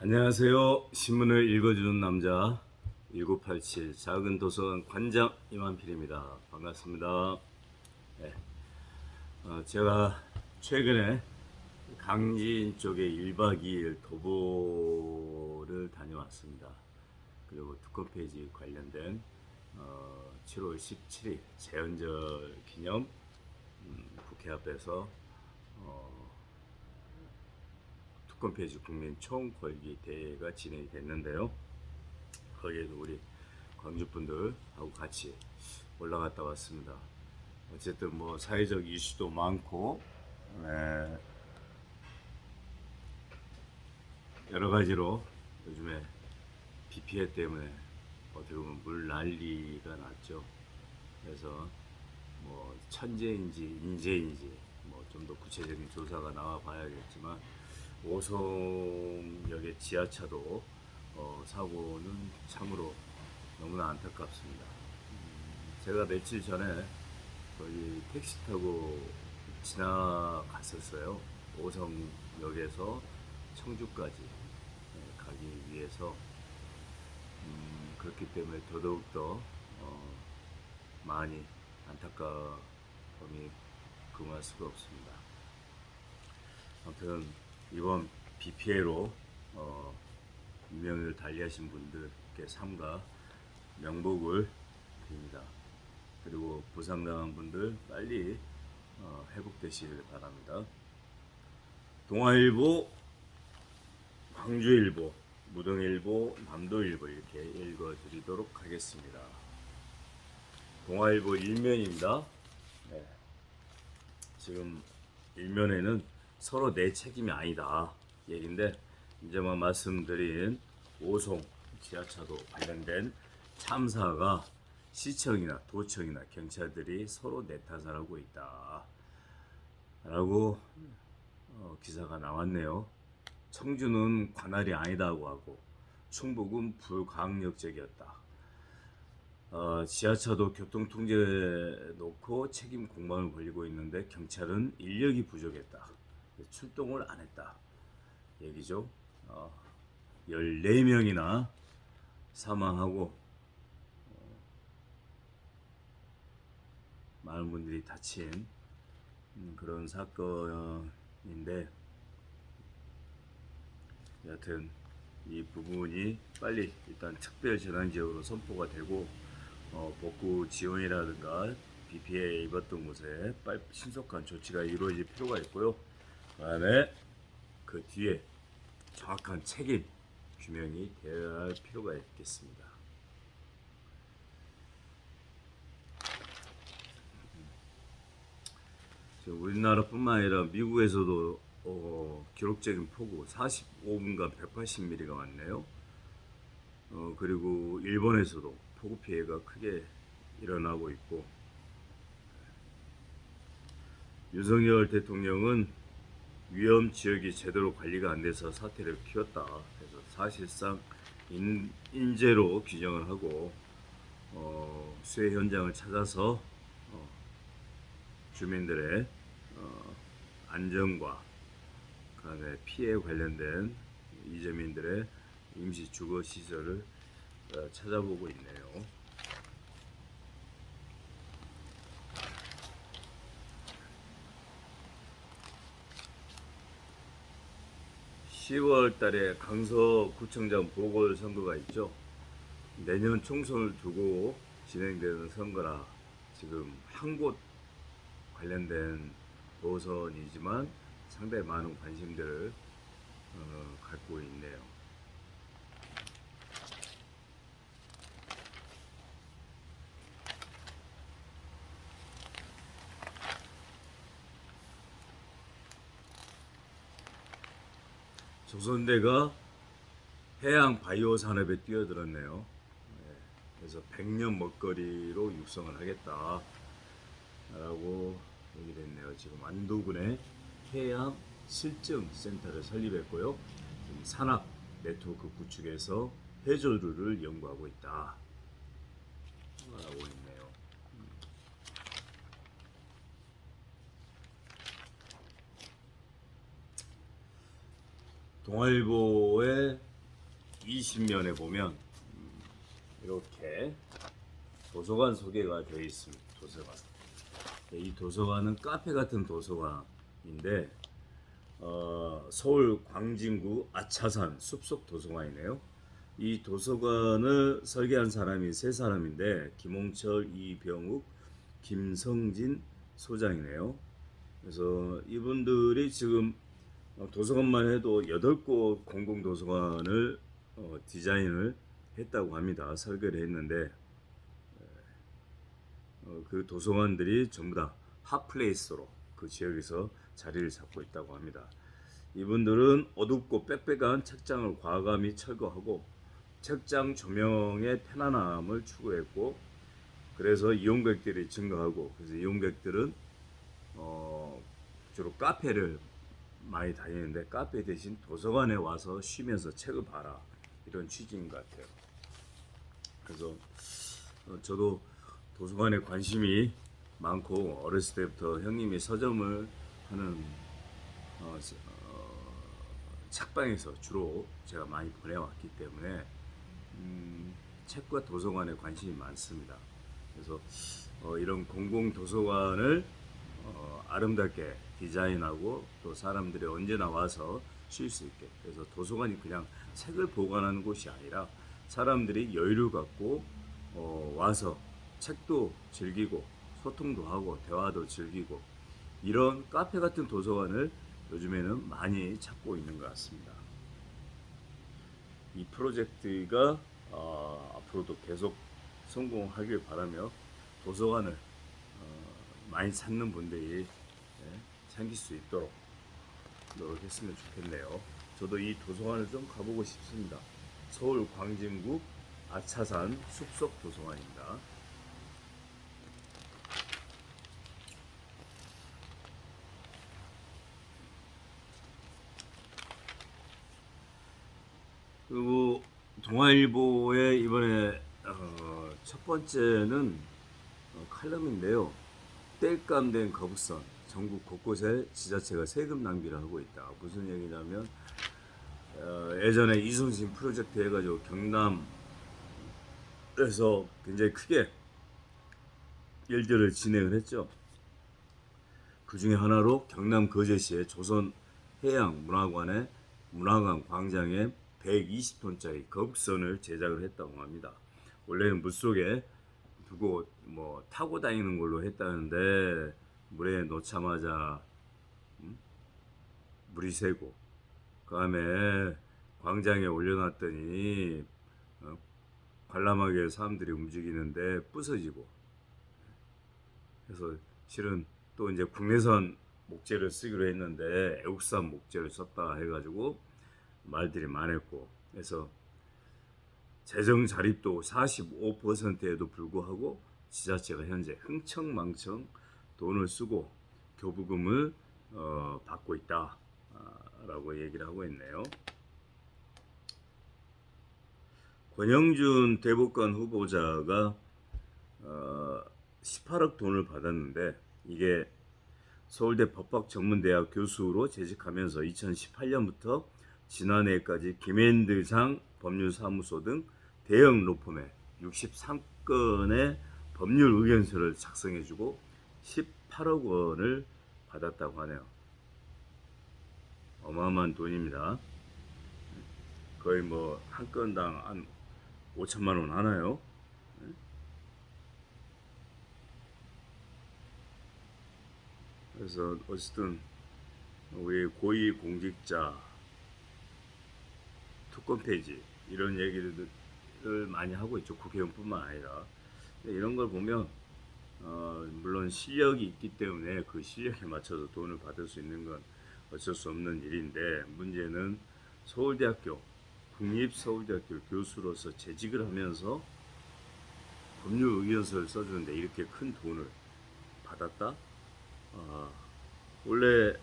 안녕하세요. 신문을 읽어주는 남자 1987 작은 도서관 관장 이만필입니다. 반갑습니다. 네, 제가 최근에 강진 쪽에 1박 2일 도보를 다녀왔습니다. 그리고 특검페이지 관련된 7월 17일 제헌절 기념 국회 앞에서 특검페이지 국민 총궐기 대회가 진행이 됐는데요. 거기에도 우리 광주분들하고 같이 올라갔다 왔습니다. 어쨌든 뭐 사회적 이슈도 많고 여러 가지로 요즘에 비 피해 때문에 어떻게 보면 물 난리가 났죠. 그래서 뭐 천재인지 인재인지 뭐 좀 더 구체적인 조사가 나와 봐야겠지만 오송역의 지하차도 사고는 참으로 너무나 안타깝습니다. 제가 며칠 전에 거기 택시 타고 지나갔었어요. 오성역에서 청주까지 가기 위해서. 그렇기 때문에 더더욱더 많이 안타까움이 금할 수가 없습니다. 아무튼 이번 비 피해로 인명을 달리하신 분들께 삼가 명복을 빕니다. 그리고 부상당한 분들 빨리 회복되시길 바랍니다. 동아일보, 광주일보, 무등일보, 남도일보 이렇게 읽어드리도록 하겠습니다. 동아일보 일면입니다. 네. 지금 일면에는 서로 내 책임이 아니다 얘긴데, 이제만 말씀드린 오송 지하차도 관련된 참사가 시청이나 도청이나 경찰들이 서로 내 탓을 하고 있다 라고 기사가 나왔네요. 청주는 관할이 아니다고 하고 충북은 불강력적이었다. 지하차도 교통통제 놓고 책임 공방을 벌이고 있는데 경찰은 인력이 부족했다. 출동을 안 했다. 얘기죠. 14명이나 사망하고 많은 분들이 다친 그런 사건인데, 여하튼 이 부분이 빨리 일단 특별 재난지역으로 선포가 되고 복구 지원이라든가 비 피해 입었던 곳에 빨리 신속한 조치가 이루어질 필요가 있고요. 그다음에 그 뒤에 정확한 책임 규명이 되어야 할 필요가 있겠습니다. 지금 우리나라뿐만 아니라 미국에서도 기록적인 폭우 45분간 180mm가 왔네요. 그리고 일본에서도 폭우 피해가 크게 일어나고 있고, 윤석열 대통령은 위험 지역이 제대로 관리가 안 돼서 사태를 키웠다. 그래서 사실상 인재로 규정을 하고 수해 현장을 찾아서 주민들의 안전과 그다음에 피해 관련된 이재민들의 임시 주거 시설을 찾아보고 있네요. (10월) 달에 강서구청장 보궐선거가 있죠. 내년 총선을 두고 진행되는 선거라 지금 한 곳 관련된 보선이지만 상당히 많은 관심들을 갖고 있네요. 조선대가 해양 바이오 산업에 뛰어들었네요. 그래서 100년 먹거리로 육성을 하겠다라고 얘기를 했네요. 지금 안도군에 해양 실증 센터를 설립했고요. 산악 네트워크 구축해서 해조류를 연구하고 있다 라고 있네요. 동아일보의 20면에 보면 이렇게 도서관 소개가 되어 있습니다. 도서관. 이 도서관은 카페 같은 도서관인데 서울 광진구 아차산 숲속 도서관이네요. 이 도서관을 설계한 사람이 세 사람인데 김홍철, 이병욱, 김성진 소장이네요. 그래서 이분들이 지금 도서관만 해도 8곳 공공도서관을 디자인을 했다고 합니다. 설계를 했는데 그 도서관들이 전부 다 핫플레이스로 그 지역에서 자리를 잡고 있다고 합니다. 이분들은 어둡고 빽빽한 책장을 과감히 철거하고 책장 조명의 편안함을 추구했고, 그래서 이용객들이 증가하고, 그래서 이용객들은 주로 카페를 많이 다니는데 카페 대신 도서관에 와서 쉬면서 책을 봐라, 이런 취지인 것 같아요. 그래서 저도 도서관에 관심이 많고 어렸을 때부터 형님이 서점을 하는 책방에서 주로 제가 많이 보내왔기 때문에 책과 도서관에 관심이 많습니다. 그래서 이런 공공 도서관을 아름답게 디자인하고 또 사람들이 언제나 와서 쉴 수 있게, 그래서 도서관이 그냥 책을 보관하는 곳이 아니라 사람들이 여유를 갖고 와서 책도 즐기고 소통도 하고 대화도 즐기고, 이런 카페 같은 도서관을 요즘에는 많이 찾고 있는 것 같습니다. 이 프로젝트가 앞으로도 계속 성공하길 바라며 도서관을 많이 찾는 분들이 생길 수 있도록 노력했으면 좋겠네요. 저도 이 도서관을 좀 가보고 싶습니다. 서울 광진구 아차산 숲속 도서관입니다. 그리고 동아일보의 이번에 첫 번째는 칼럼인데요. 땔감된 거북선, 전국 곳곳에 지자체가 세금 낭비를 하고 있다. 무슨 얘기냐면 예전에 이순신 프로젝트 해가지고 경남에서 굉장히 크게 일들을 진행을 했죠. 그 중에 하나로 경남 거제시의 조선해양문화관의 문화관 광장에 120톤짜리 거북선을 제작을 했다고 합니다. 원래는 물속에 두고 타고 다니는 걸로 했다는데 물에 놓자마자 물이 새고, 그 다음에 광장에 올려놨더니 관람하게 사람들이 움직이는데 부서지고, 그래서 실은 또 이제 국내산 목재를 쓰기로 했는데 애국산 목재를 썼다 해가지고 말들이 많았고, 그래서 재정 자립도 45%에도 불구하고 지자체가 현재 흥청망청 돈을 쓰고 교부금을 받고 있다라고 얘기를 하고 있네요. 권영준 대법관 후보자가 18억 돈을 받았는데, 이게 서울대 법학전문대학 교수로 재직하면서 2018년부터 지난해까지 김앤드장 법률사무소 등 대형 로펌에 63건의 법률 의견서를 작성해주고 18억 원을 받았다고 하네요. 어마어마한 돈입니다. 거의 한 건당 한 5천만 원 하나요? 그래서 어쨌든 우리 고위공직자 특권 폐지 이런 얘기를 많이 하고 있죠. 국회의원뿐만 아니라. 이런 걸 보면 물론 실력이 있기 때문에 그 실력에 맞춰서 돈을 받을 수 있는 건 어쩔 수 없는 일인데, 문제는 서울대학교 국립서울대학교 교수로서 재직을 하면서 법률 의견서를 써주는데 이렇게 큰 돈을 받았다? 원래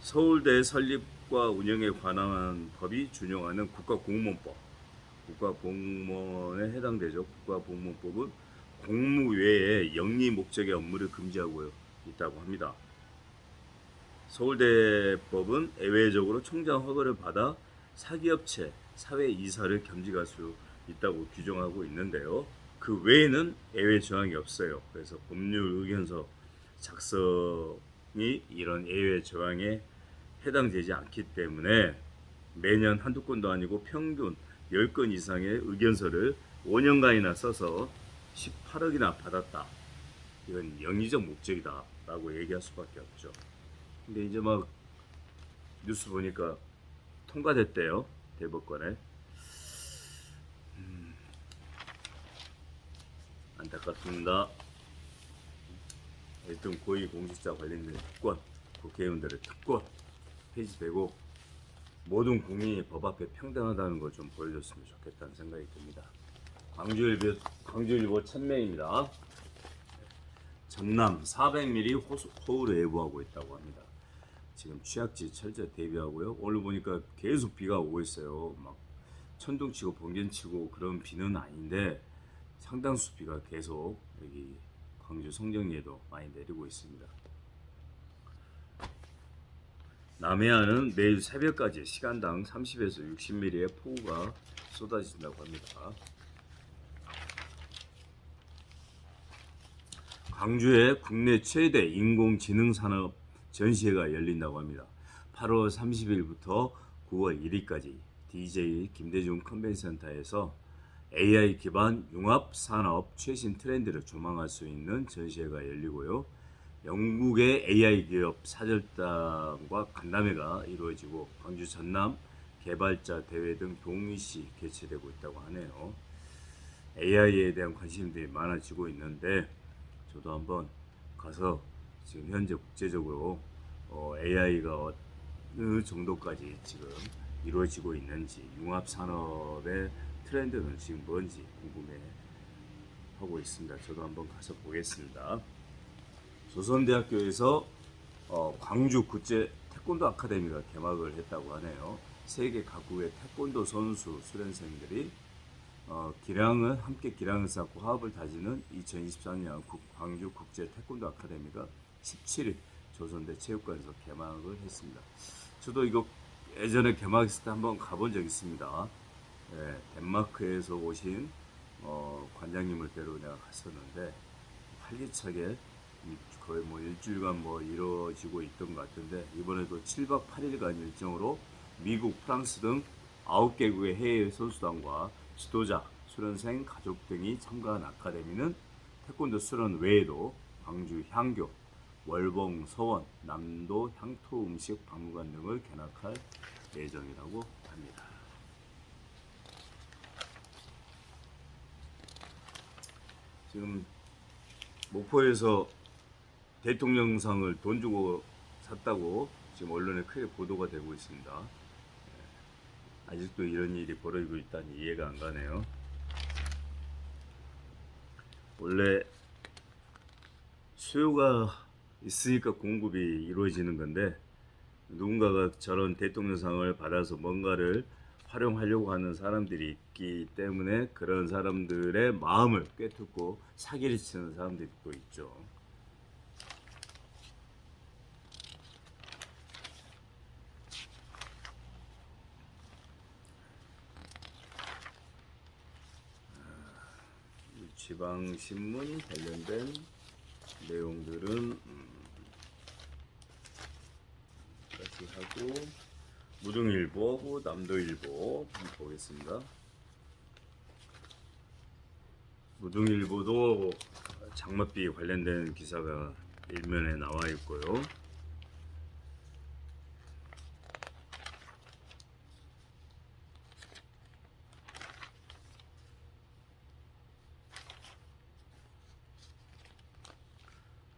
서울대 설립과 운영에 관한 법이 준용하는 국가공무원법, 국가공무원에 해당되죠. 국가공무원법은 공무 외에 영리 목적의 업무를 금지하고 있다고 합니다. 서울대법은 예외적으로 총장 허가를 받아 사기업체 사회 이사를 겸직할 수 있다고 규정하고 있는데요. 그 외에는 예외 조항이 없어요. 그래서 법률 의견서 작성이 이런 예외 조항에 해당되지 않기 때문에 매년 한두 건도 아니고 평균 10건 이상의 의견서를 5년간이나 써서 18억이나 받았다. 이건 영리적 목적이다 라고 얘기할 수밖에 없죠. 근데 이제 막 뉴스 보니까 통과됐대요. 대법관에. 안타깝습니다. 일등 고위공직자 관련된 특권, 국회의원들의 특권 폐지되고 모든 국민이 법 앞에 평등하다는 걸 좀 보여줬으면 좋겠다는 생각이 듭니다. 광주일보 천명입니다. 전남 400mm 호우를 예보하고 있다고 합니다. 지금 취약지 철저 대비하고요. 오늘 보니까 계속 비가 오고 있어요. 막 천둥치고 번개치고 그런 비는 아닌데 상당수 비가 계속 여기 광주 송정리에도 많이 내리고 있습니다. 남해안은 내일 새벽까지 시간당 30에서 60mm의 폭우가 쏟아진다고 합니다. 광주에 국내 최대 인공지능 산업 전시회가 열린다고 합니다. 8월 30일부터 9월 1일까지 DJ 김대중 컨벤션센터에서 AI 기반 융합 산업 최신 트렌드를 조망할 수 있는 전시회가 열리고요. 영국의 AI 기업 사절단과 간담회가 이루어지고 광주 전남 개발자 대회 등 동시에 개최되고 있다고 하네요. AI에 대한 관심들이 많아지고 있는데 저도 한번 가서 지금 현재 국제적으로 AI가 어느 정도까지 지금 이루어지고 있는지 융합 산업의 트렌드는 지금 뭔지 궁금해 하고 있습니다. 저도 한번 가서 보겠습니다. 조선대학교에서 광주 국제 태권도 아카데미가 개막을 했다고 하네요. 세계 각국의 태권도 선수 수련생들이 함께 기량을 쌓고 화합을 다지는 2023년 광주 국제 태권도 아카데미가 17일 조선대 체육관에서 개막을 했습니다. 저도 이거 예전에 개막했을 때 한번 가본 적 있습니다. 네, 덴마크에서 오신 관장님을 뵈러 내가 갔었는데 활기차게 거의 뭐 일주일간 뭐 이루어지고 있던 것 같은데 이번에도 7박 8일간 일정으로 미국, 프랑스 등 9개국의 해외 선수단과 지도자, 수련생, 가족 등이 참가한 아카데미는 태권도 수련 외에도 광주 향교, 월봉, 서원, 남도 향토 음식 박물관 등을 견학할 예정이라고 합니다. 지금 목포에서 대통령상을 돈 주고 샀다고 지금 언론에 크게 보도가 되고 있습니다. 아직도 이런 일이 벌어지고 있다니 이해가 안 가네요. 원래 수요가 있으니까 공급이 이루어지는 건데 누군가가 저런 대통령상을 받아서 뭔가를 활용하려고 하는 사람들이 있기 때문에 그런 사람들의 마음을 꿰뚫고 사기를 치는 사람들이 또 있죠. 지방신문 관련된 내용들은 같이 하고 무등일보하고 남도일보 한번 보겠습니다. 무등일보도 장맛비 관련된 기사가 일면에 나와 있고요.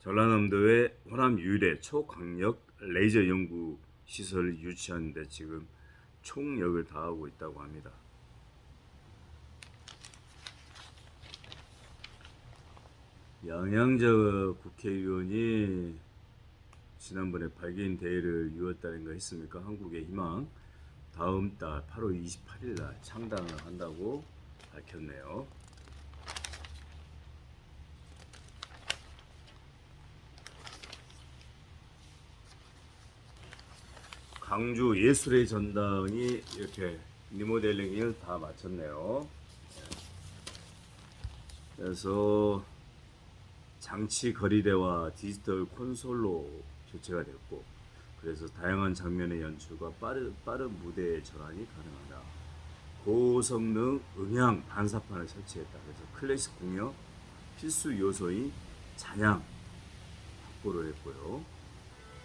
전라남도의 호남 유일의 초강력 레이저 연구 시설을 유치하는데 지금 총력을 다하고 있다고 합니다. 양양자 국회의원이 지난번에 발기인 대회를 6월달인가 했습니까? 한국의 희망 다음 달 8월 28일 날 창당을 한다고 밝혔네요. 광주 예술의 전당이 이렇게 리모델링을 다 마쳤네요. 그래서 장치 거리대와 디지털 콘솔로 교체가 됐고, 그래서 다양한 장면의 연출과 빠른 무대의 전환이 가능하다. 고성능 음향 반사판을 설치했다. 그래서 클래식 공연 필수 요소인 잔향 확보를 했고요.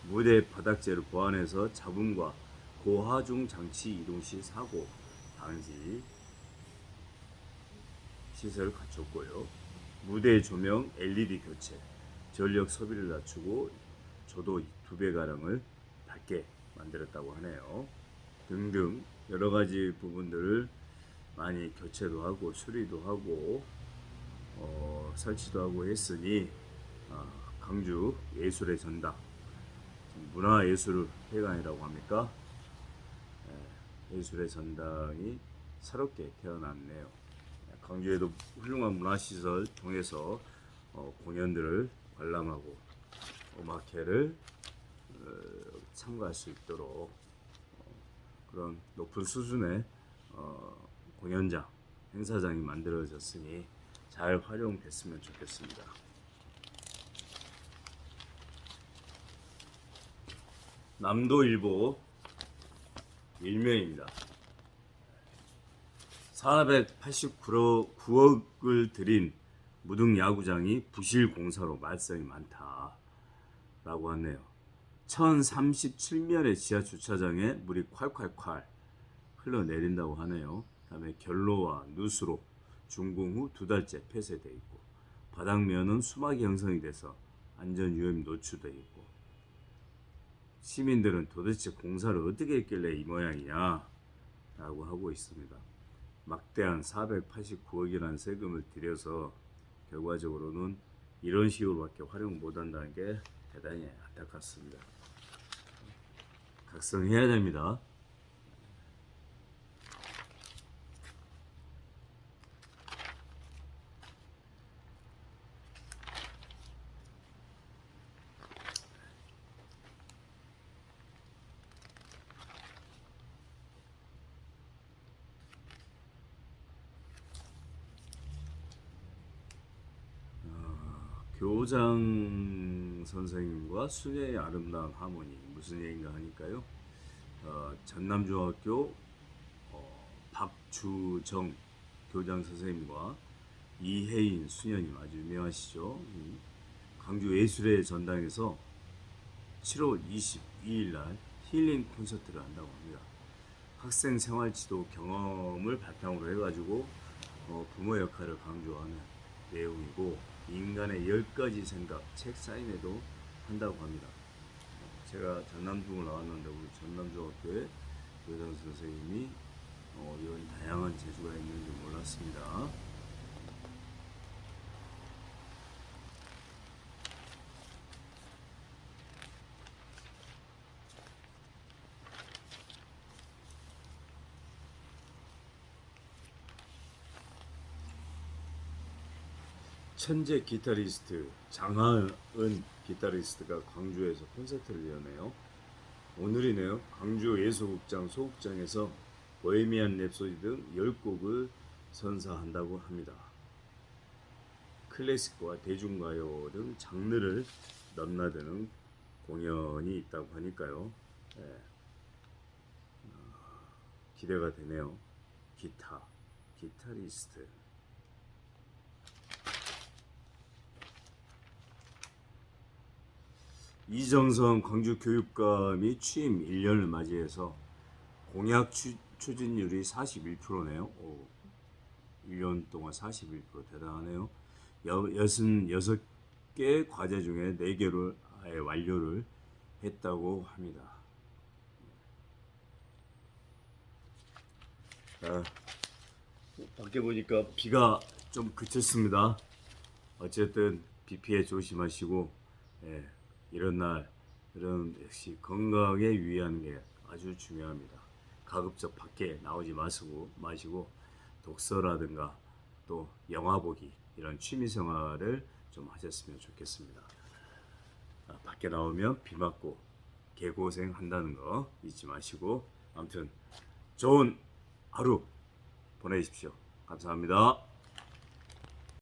무대 바닥재를 보완해서 잡음과 고하중 장치 이동 시 사고 방지 시설을 갖췄고요. 무대 조명 LED 교체, 전력 소비를 낮추고 조도 2배가량을 밝게 만들었다고 하네요. 등등 여러 가지 부분들을 많이 교체도 하고 수리도 하고 설치도 하고 했으니 광주 예술의 전당, 문화예술회관이라고 합니까? 예술의 전당이 새롭게 태어났네요. 광주에도 훌륭한 문화시설 통해서 공연들을 관람하고 음악회를 참가할 수 있도록 그런 높은 수준의 공연장, 행사장이 만들어졌으니 잘 활용됐으면 좋겠습니다. 남도일보 일면입니다. 489억을 들인 무등야구장이 부실 공사로 말썽이 많다라고 하네요. 1037면의 지하 주차장에 물이 콸콸콸 흘러내린다고 하네요. 다음에 결로와 누수로 준공 후 2달째 폐쇄되어 있고, 바닥면은 수막이 형성이 돼서 안전 위험이 노출되어 있고, 시민들은 도대체 공사를 어떻게 했길래 이 모양이냐 라고 하고 있습니다. 막대한 489억이라는 세금을 들여서 결과적으로는 이런 식으로밖에 활용 못한다는 게 대단히 안타깝습니다. 각성해야 됩니다. 교장 선생님과 수녀의 아름다운 하모니, 무슨 얘기인가 하니까요. 전남중학교 박주정 교장 선생님과 이혜인 수녀님 아주 유명하시죠. 광주 예술의 전당에서 7월 22일 날 힐링 콘서트를 한다고 합니다. 학생 생활 지도 경험을 바탕으로 해가지고 부모 역할을 강조하는 내용이고, 인간의 10가지 생각 책 사인회도 한다고 합니다. 제가 전남중을 나왔는데 우리 전남중학교에 교장 선생님이 이런 다양한 재주가 있는지 몰랐습니다. 천재 기타리스트 장하은 기타리스트가 광주에서 콘서트를 여네요. 오늘이네요. 광주 예술극장 소극장에서 보헤미안 랩소디 등 10곡을 선사한다고 합니다. 클래식과 대중가요 등 장르를 넘나드는 공연이 있다고 하니까요. 기대가 되네요. 기타리스트. 이정성 광주교육감이 취임 1년을 맞이해서 공약 추진율이 41%네요. 1년 동안 41% 대단하네요. 66개 과제 중에 4개를 아예 완료를 했다고 합니다. 밖에 보니까 비가 좀 그쳤습니다. 어쨌든 비 피해 조심하시고, 이런 날, 이런 역시 건강에 유의하는 게 아주 중요합니다. 가급적 밖에 나오지 마시고 독서라든가 또 영화 보기, 이런 취미 생활을 좀 하셨으면 좋겠습니다. 밖에 나오면 비 맞고 개고생한다는 거 잊지 마시고 아무튼 좋은 하루 보내십시오. 감사합니다.